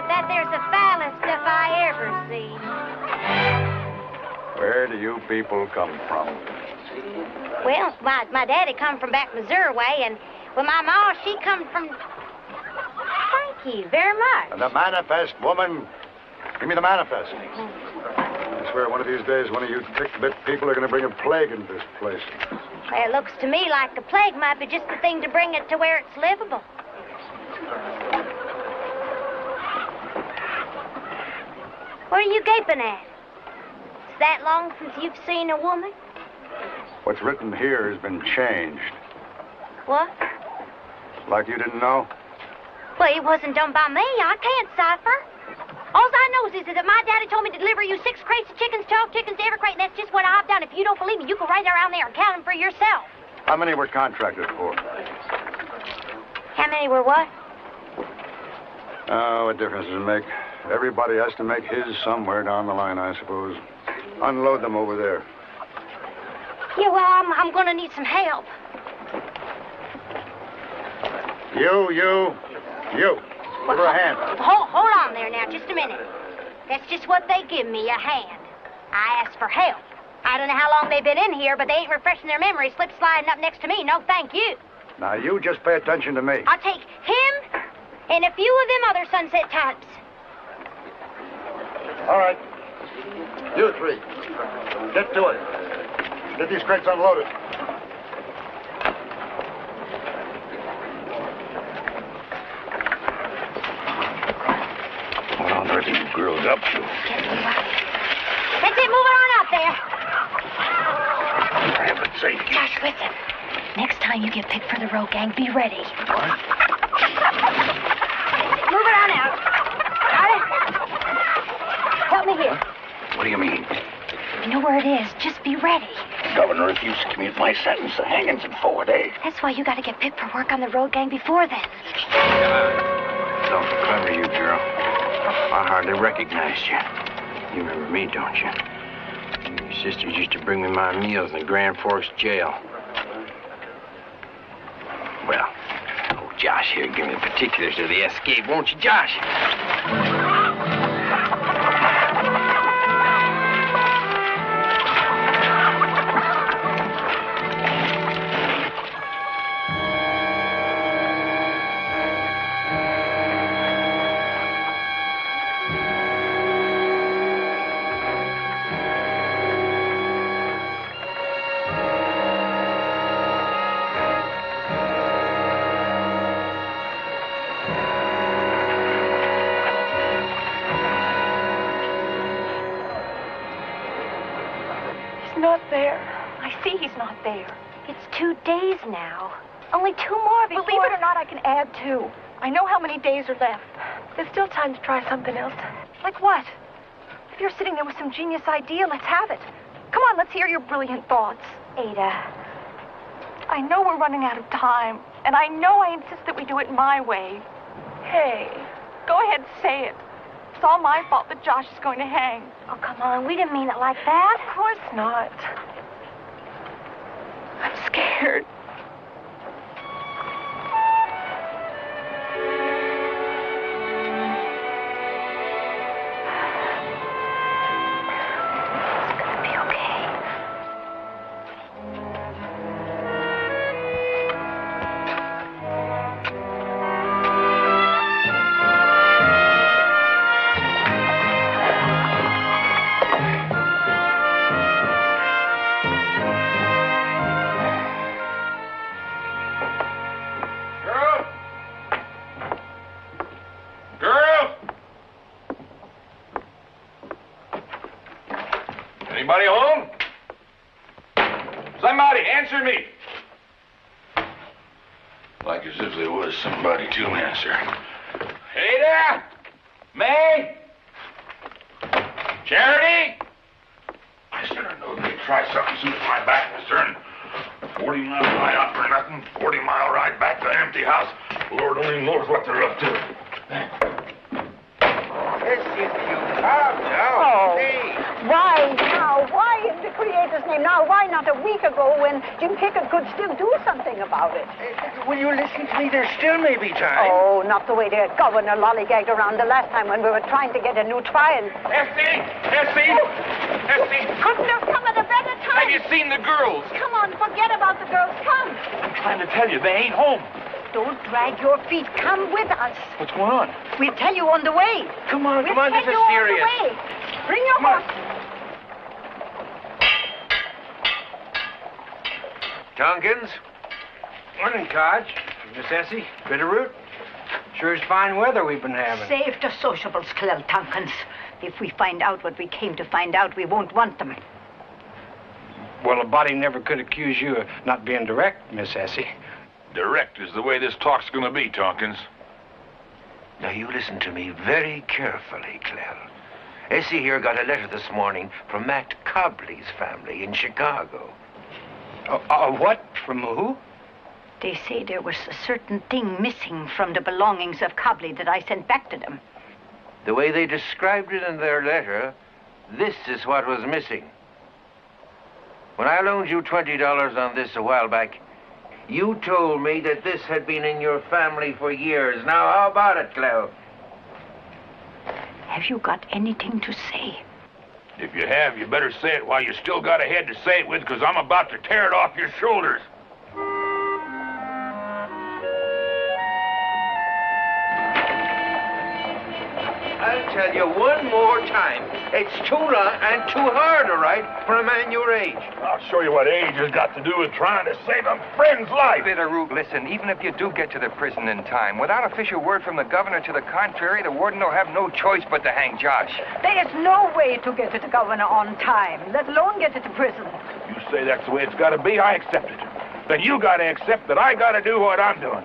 but that there's the foulest stuff I ever seen. Where do you people come from? Well, my daddy come from back Missouri way, and well, my ma, she come from... Thank you very much. And the manifest, woman. Give me the manifest. I swear one of these days one of you tick-bit people are going to bring a plague into this place. Well, it looks to me like the plague might be just the thing to bring it to where it's livable. What are you gaping at? Is that long since you've seen a woman? What's written here has been changed. What? Like you didn't know? Well, it wasn't done by me. I can't cipher. All I know is that my daddy told me to deliver you 6 crates of chickens, 12 chickens to every crate, and that's just what I've done. If you don't believe me, you go right around there and count them for yourself. How many were contracted for? How many were what? Oh, what difference does it make? Everybody has to make his somewhere down the line, I suppose. Unload them over there. Yeah, well, I'm going to need some help. You. Give her a hand. Hold on there now, just a minute. That's just what they give me, a hand. I asked for help. I don't know how long they've been in here, but they ain't refreshing their memory, slip sliding up next to me. No, thank you. Now, you just pay attention to me. I'll take him and a few of them other Sunset types. All right. You 3. Get to it. Get these crates unloaded. What on earth are you girls up to? That's it, move it on up there. For heaven's sake. Josh, listen. Next time you get picked for the road gang, be ready. What? Move it on out. Got it? Help me here. What do you mean? You know where it is. Just be ready. The governor refused to commute my sentence. The hanging's in 4 days. That's why you got to get picked for work on the road gang before then. It's awful clever, you girl. I hardly recognized you. You remember me, don't you? Your sisters used to bring me my meals in the Grand Forks jail. Well, oh, Josh here, give me the particulars of the escape, won't you, Josh? Not there. I see he's not there. It's 2 days now. Only 2 more before... Believe it or not, I can add 2. I know how many days are left. There's still time to try something else. Like what? If you're sitting there with some genius idea, let's have it. Come on, let's hear your brilliant thoughts. Ada. I know we're running out of time, and I know I insist that we do it my way. Hey, go ahead and say it. It's all my fault that Josh is going to hang. Oh, come on. We didn't mean it like that. Of course not. I'm scared. It's gonna be okay. Anybody home? Somebody, answer me. Like as if there was somebody to answer. Hey there! May? Charity? I should have known they'd try something soon as my back was turned. 40-mile ride out for nothing, 40-mile ride back to an empty house. Lord only knows what they're up to. Yes, if you calm down, Oh. please. Why now? Why in the Creator's name. Now, why not a week ago when Jim Pickett could still do something about it? Will you listen to me? There still may be time. Oh, not the way the governor lollygagged around the last time when we were trying to get a new trial. Essie! Essie! Essie! Couldn't have come at a better time. Have you seen the girls? Come on, forget about the girls. Come. I'm trying to tell you, they ain't home. Don't drag your feet. Come with us. What's going on? We'll tell you on the way. Come on, We'll come on, tell this is you on serious. the way. Bring your horse. Tompkins? Morning, Codge. Miss Essie, Bitterroot. Sure is fine weather we've been having. Save the sociables, Clell Tompkins. If we find out what we came to find out, we won't want them. Well, a body never could accuse you of not being direct, Miss Essie. Direct is the way this talk's gonna be, Tompkins. Now, you listen to me very carefully, Clell. Essie here got a letter this morning from Matt Cobley's family in Chicago. What? From who? They say there was a certain thing missing from the belongings of Cobley that I sent back to them. The way they described it in their letter, this is what was missing. When I loaned you $20 on this a while back, you told me that this had been in your family for years. Now, how about it, Clell? Have you got anything to say? If you have, you better say it while you still got a head to say it with, because I'm about to tear it off your shoulders. I'll tell you one more time. It's too long and too hard, all right, for a man your age. I'll show you what age has got to do with trying to save a friend's life. Bitterroot, listen, even if you do get to the prison in time, without official word from the governor to the contrary, the warden will have no choice but to hang Josh. There is no way to get to the governor on time, let alone get to the prison. You say that's the way it's got to be, I accept it. Then you got to accept that I got to do what I'm doing.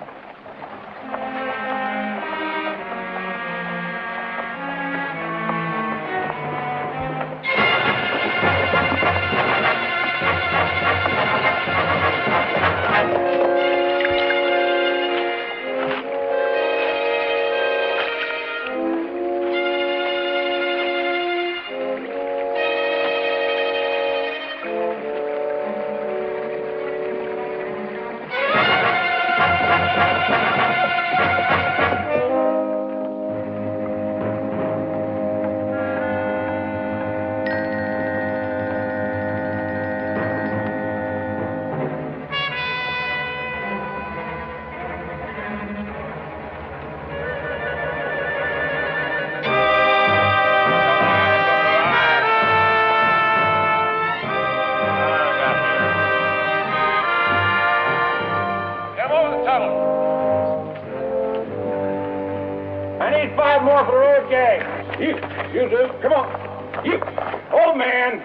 You do. Come on. You. Old man.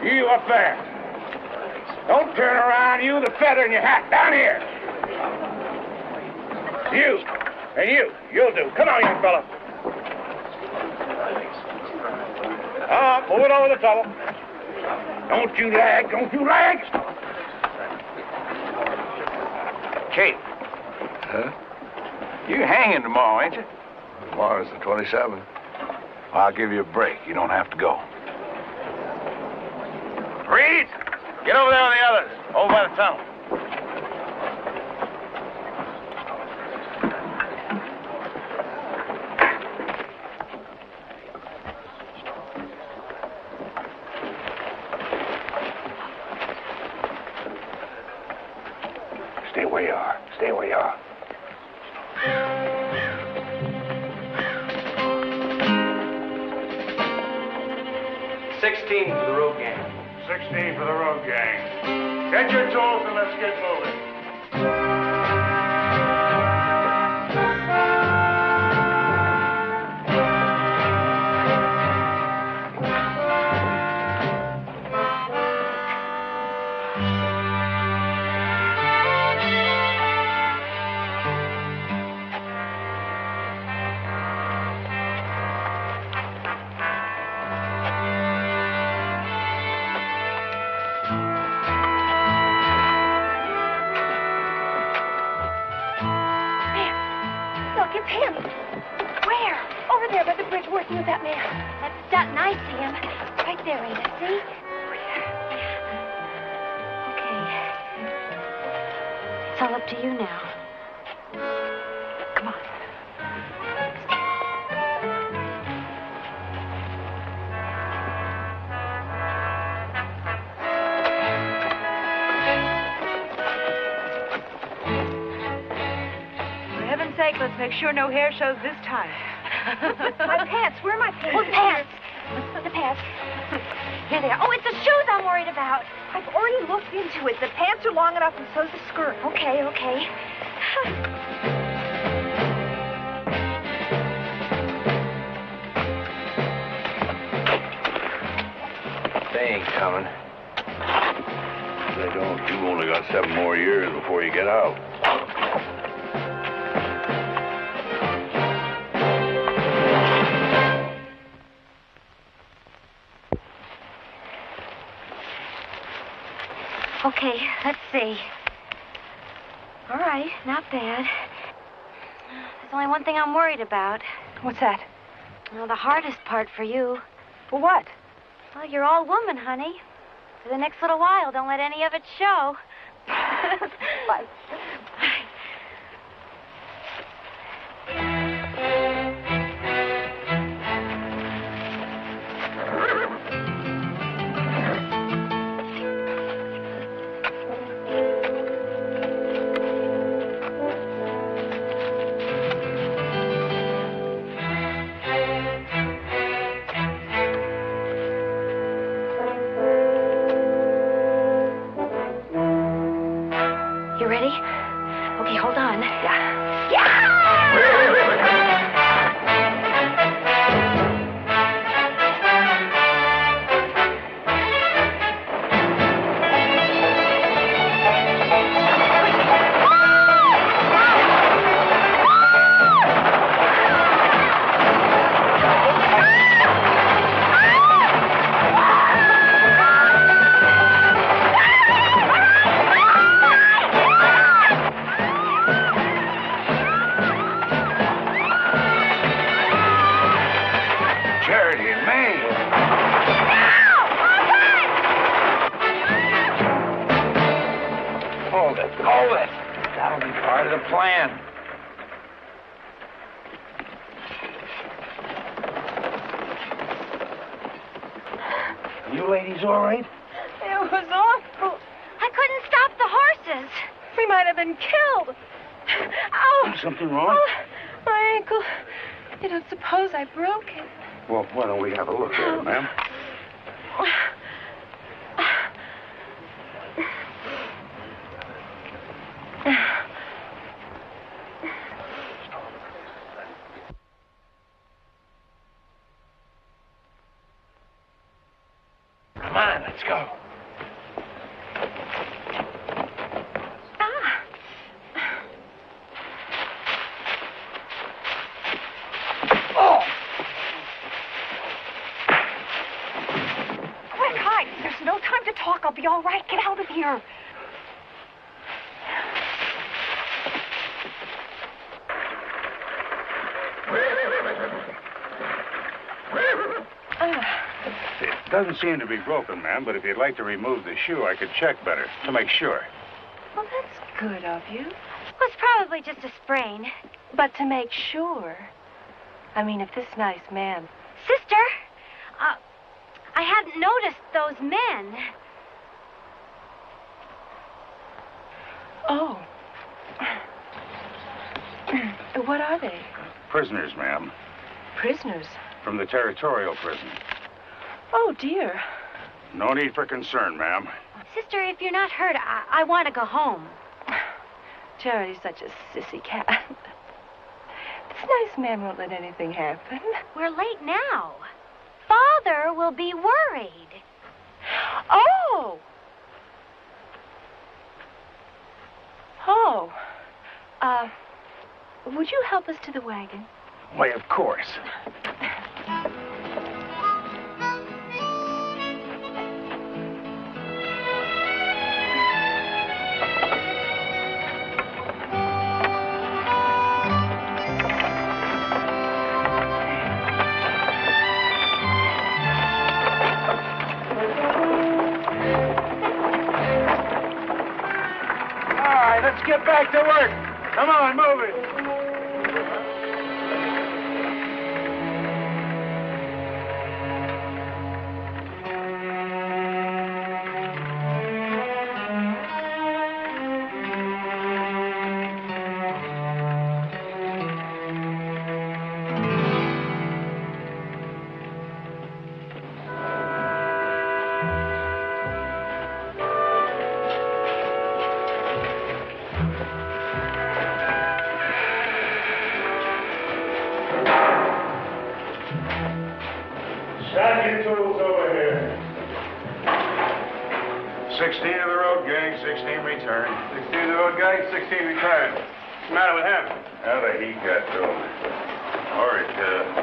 You up there. Don't turn around. You, the feather in your hat. Down here. You. And you. You'll do. Come on, young fella. Move it over the tunnel. Don't you lag. Don't you lag. Kate. Huh? You're hanging tomorrow, ain't you? Tomorrow's the 27th. I'll give you a break. You don't have to go. Reed, get over there with the others. Over by the tunnel. Stay where you are. Stay where you are. $16 for the road gang. 16 for the road gang. Get your tools and let's get moving. over there by the bridge working with that man. That's Dutton. I see him. Right there, Ada. See? Okay. It's all up to you now. Come on. For heaven's sake, let's make sure no hair shows this time. My pants. Where are my pants? Oh, the pants. The pants. Here they are. Oh, it's the shoes I'm worried about. I've already looked into it. The pants are long enough, and so's the skirt. Okay, okay. They ain't coming. They don't. You've only got 7 more years before you get out. Okay, let's see. All right, not bad. There's only one thing I'm worried about. What's that? Well, the hardest part for you. For what? Well, you're all woman, honey. For the next little while, don't let any of it show. What? You ready? Okay, hold on. Yeah. Charity, May. Hold it. Hold it. That'll be part of the plan. You ladies all right? It was awful. I couldn't stop the horses. We might have been killed. Ow! Something wrong? Oh, my ankle. You don't suppose I broke it? Well, why don't we have a look at it, ma'am? Come on, let's go. Quick, hide. There's no time to talk. I'll be all right. Get out of here. It doesn't seem to be broken, ma'am, but if you'd like to remove the shoe, I could check better to make sure. Well, that's good of you. Well, it's probably just a sprain. But to make sure. I mean, if this nice man... Sister, I hadn't noticed those men. Oh. What are they? Prisoners, ma'am, Prisoners? from the territorial prison. Oh, dear. No need for concern, ma'am. Sister, if you're not hurt, I want to go home. Charity's such a sissy cat. This nice man won't let anything happen. We're late now. Father will be worried. Oh! Oh. Would you help us to the wagon? Why, of course. back to work. Come on, move it. Shot your tools over here. 16 of the road gang, 16 return. 16 of the road gang, 16 retired. What's the matter with him? How the heat got to him? Or it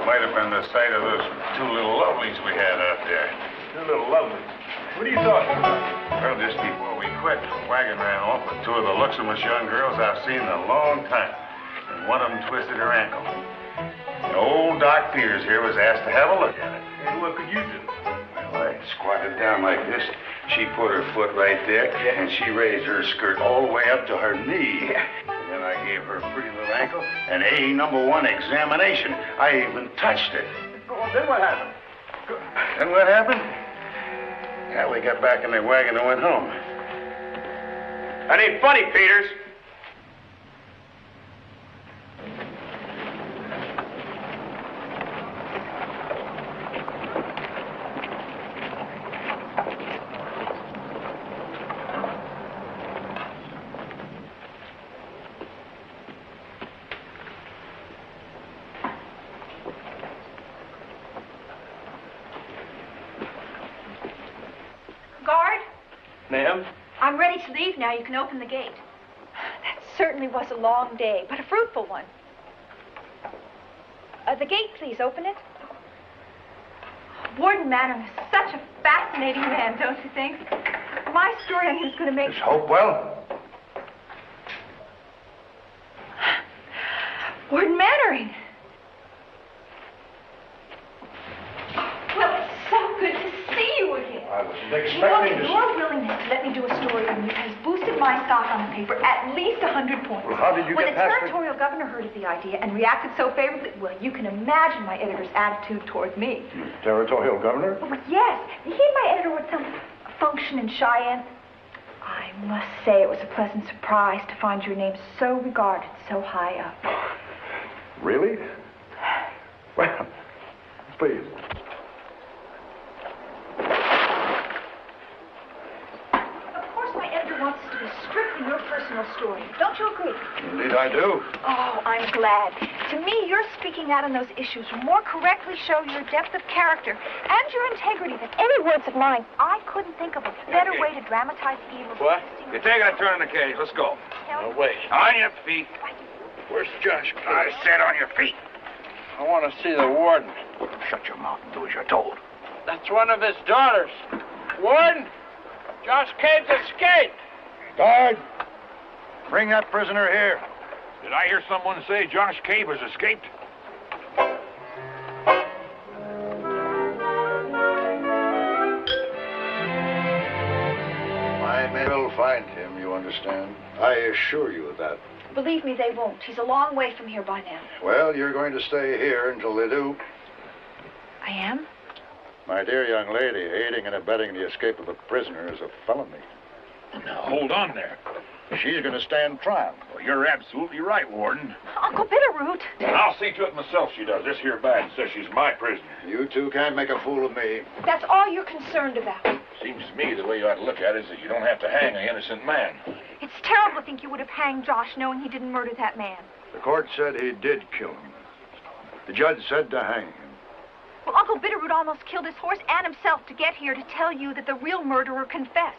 might have been the sight of those two little lovelies we had out there. Two little lovelies. What are you talking about? Well, just before we quit, the wagon ran off with two of the looksomest young girls I've seen in a long time. And one of them twisted her ankle. And old Doc Peters here was asked to have a look at it. Hey, what could you do? Well, I squatted down like this. She put her foot right there, and she raised her skirt all the way up to her knee. And then I gave her pretty little ankle an A1 examination. I even touched it. Well, then what happened? And what happened? Yeah, we got back in the wagon and went home. That ain't funny, Peters. Guard, Ma'am? I'm ready to leave now. You can open the gate. That certainly was a long day, but a fruitful one. The gate, please. Open it. Warden Mannering is such a fascinating man, don't you think? My story on him is going to make... Miss Hopewell? Warden Mannering! Well, it's so good to see you again. I wasn't You know, expecting to... your willingness to let me do a story on you has boosted my stock on the paper at least 100 points. Well, how did you when get the past territorial governor heard of the idea and reacted so favorably, well, you can imagine my editor's attitude toward me. Territorial governor? Oh, yes. He and my editor were at some function in Cheyenne. I must say it was a pleasant surprise to find your name so regarded so high up. Really? Well, please. Of course, my editor wants us to be strictly your personal story. Don't you agree? Indeed I do. Oh, I'm glad. To me, your speaking out on those issues will more correctly show your depth of character and your integrity than any words of mine. I couldn't think of a better way to dramatize evil. What? You're taking a turn in the cage. Let's go. No, wait. On your feet. Where's Josh? I said on your feet. I want to see the warden. Shut your mouth and do as you're told. That's one of his daughters. Warden, Josh Cade's escaped. Guard, bring that prisoner here. Did I hear someone say Josh Cave has escaped? My men will find him, you understand? I assure you of that. Believe me, they won't. He's a long way from here by now. Well, you're going to stay here until they do. I am? My dear young lady, aiding and abetting the escape of a prisoner is a felony. Now, hold on there. She's going to stand trial. Well, you're absolutely right, Warden. Uncle Bitterroot. I'll see to it myself she does. This here bag says she's my prisoner. You two can't make a fool of me. That's all you're concerned about. Seems to me the way you ought to look at it is that you don't have to hang an innocent man. It's terrible to think you would have hanged Josh knowing he didn't murder that man. The court said he did kill him. The judge said to hang him. Well, Uncle Bitterroot almost killed his horse and himself to get here to tell you that the real murderer confessed.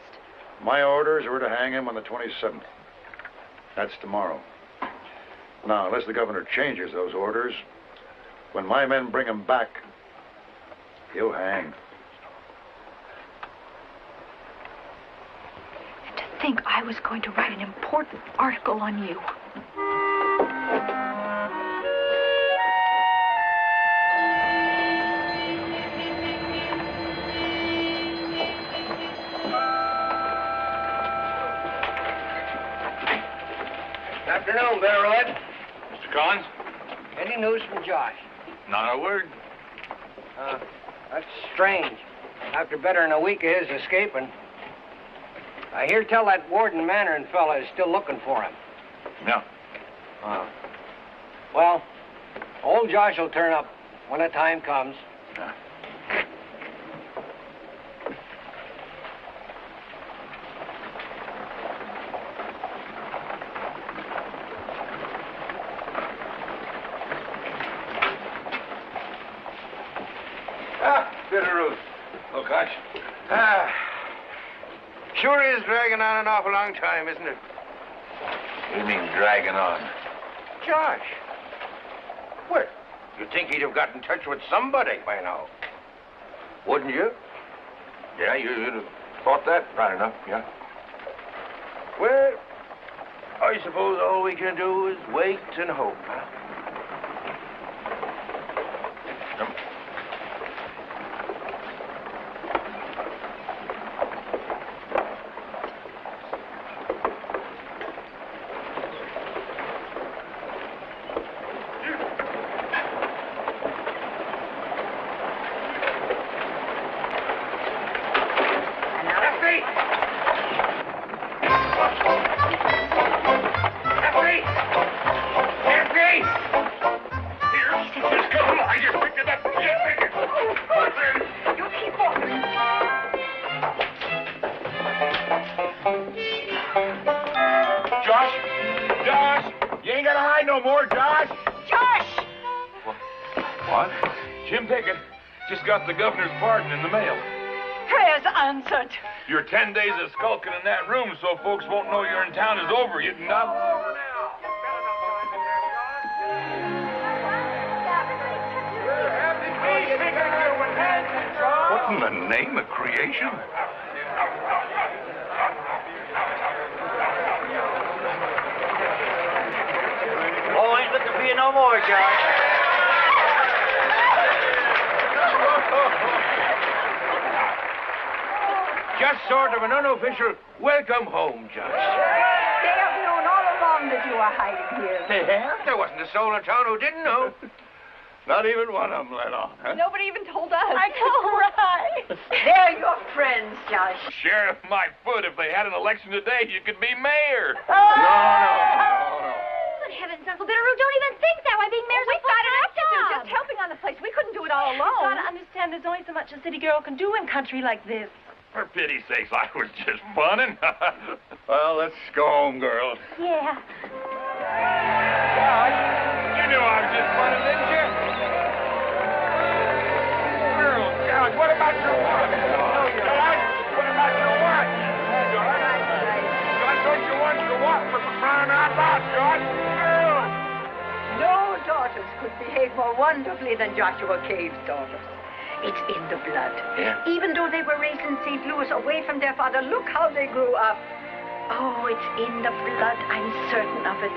My orders were to hang him on the 27th. That's tomorrow. Now, unless the governor changes those orders, when my men bring him back, he'll hang. To think I was going to write an important article on you. Afternoon, Barrett. Mr. Collins? Any news from Josh? Not a word. That's strange. After better than a week of his escaping. I hear tell that Warden Mannering fella is still looking for him. No. Well, old Josh will turn up when the time comes. Yeah. Bitterroot. Look, Hutch. Sure is dragging on an awful long time, isn't it? What do you mean, dragging on? Josh. Well, you'd think he'd have got in touch with somebody by now. Wouldn't you? Yeah, you'd have thought that right enough, yeah. Well, I suppose all we can do is wait and hope. Got the governor's pardon in the mail. Prayers answered. Your 10 days of skulking in that room so folks won't know you're in town is over. You know. What in the name of creation? Oh, ain't looking for you no more, Josh. Just sort of an unofficial welcome home, Josh. They have known all along that you are hiding here. They have? There wasn't a soul in town who didn't know. Not even one of them let on, huh? Nobody even told us. I know, right? They're your friends, Josh. Sheriff my foot. If they had an election today, you could be mayor. No. Good heavens, Uncle Bitterroot, don't even think that. Why, being mayor's a We've got enough to do job. just helping on the place. We couldn't do it all You alone. gotta understand, there's only so much a city girl can do in country like this. For pity's sakes, I was just funning. Well, let's go home, girls. Yeah. Josh, you knew I was just funning, didn't you? Girl, Josh, what about your watch? Josh, what about your watch? Josh, don't you want your watch for crying out loud, Josh? Girl! No daughters could behave more wonderfully than Joshua Cave's daughters. It's in the blood. Yeah? Even though they were raised in St. Louis away from their father, look how they grew up. Oh, it's in the blood. I'm certain of it.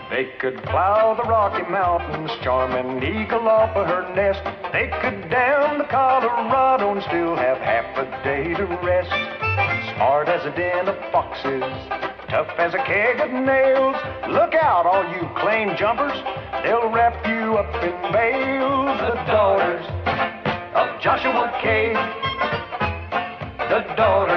They could plow the Rocky Mountains, charm an eagle off of her nest. They could dam the Colorado and still have half a day to rest. Smart as a den of foxes, tough as a keg of nails. Look out, all you claim jumpers, they'll wrap you up in bales. The daughters of Joshua Cave, the daughters